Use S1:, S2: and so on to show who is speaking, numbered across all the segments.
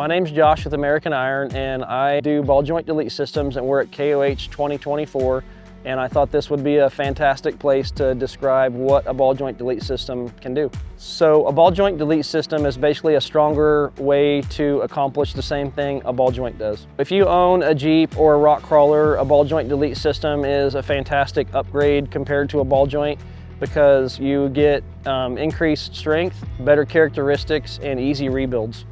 S1: My name's Josh with American Iron, and I do ball joint delete systems, and we're at KOH 2024, and I thought this would be a fantastic place to describe what a ball joint delete system can do. So a ball joint delete system is basically a stronger way to accomplish the same thing a ball joint does. If you own a Jeep or a rock crawler, a ball joint delete system is a fantastic upgrade compared to a ball joint because you get increased strength, better characteristics, and easy rebuilds.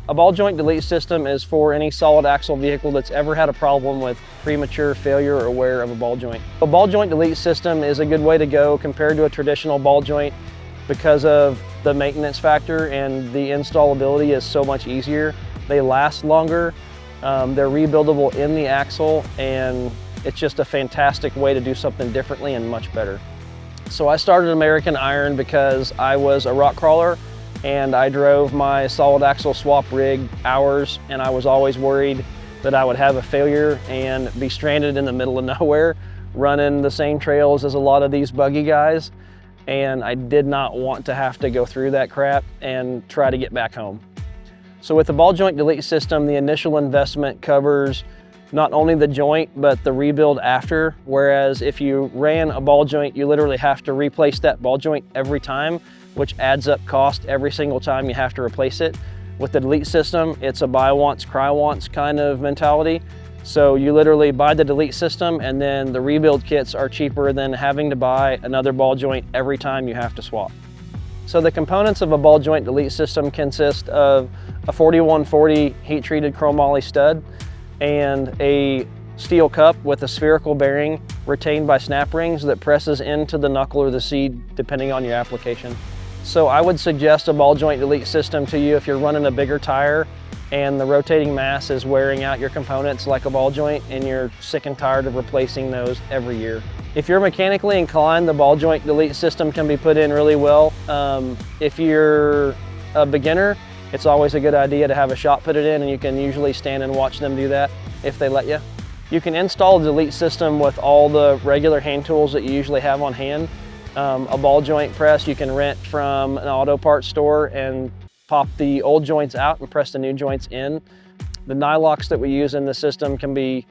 S1: A ball joint delete system is for any solid axle vehicle that's ever had a problem with premature failure or wear of a ball joint. A ball joint delete system is a good way to go compared to a traditional ball joint because of the maintenance factor, and the installability is so much easier. They last longer, they're rebuildable in the axle, and it's just a fantastic way to do something differently and much better. So I started American Iron because I was a rock crawler and I drove my solid axle swap rig hours, and I was always worried that I would have a failure and be stranded in the middle of nowhere running the same trails as a lot of these buggy guys, and I did not want to have to go through that crap and try to get back home. So with the ball joint delete system, the initial investment covers not only the joint but the rebuild after, whereas if you ran a ball joint, you literally have to replace that ball joint every time, which adds up cost every single time you have to replace it. With the delete system, it's a buy once, cry once kind of mentality. So you literally buy the delete system, and then the rebuild kits are cheaper than having to buy another ball joint every time you have to swap. So the components of a ball joint delete system consist of a 4140 heat-treated chromoly stud and a steel cup with a spherical bearing retained by snap rings that presses into the knuckle or the seat depending on your application. So I would suggest a ball joint delete system to you if you're running a bigger tire and the rotating mass is wearing out your components like a ball joint and you're sick and tired of replacing those every year. If you're mechanically inclined, the ball joint delete system can be put in really well. If you're a beginner, it's always a good idea to have a shop put it in, and you can usually stand and watch them do that if they let you. You can install a delete system with all the regular hand tools that you usually have on hand. A ball joint press you can rent from an auto parts store and pop the old joints out and press the new joints in. The nylocks that we use in the system can be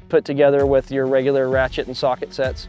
S1: put together with your regular ratchet and socket sets.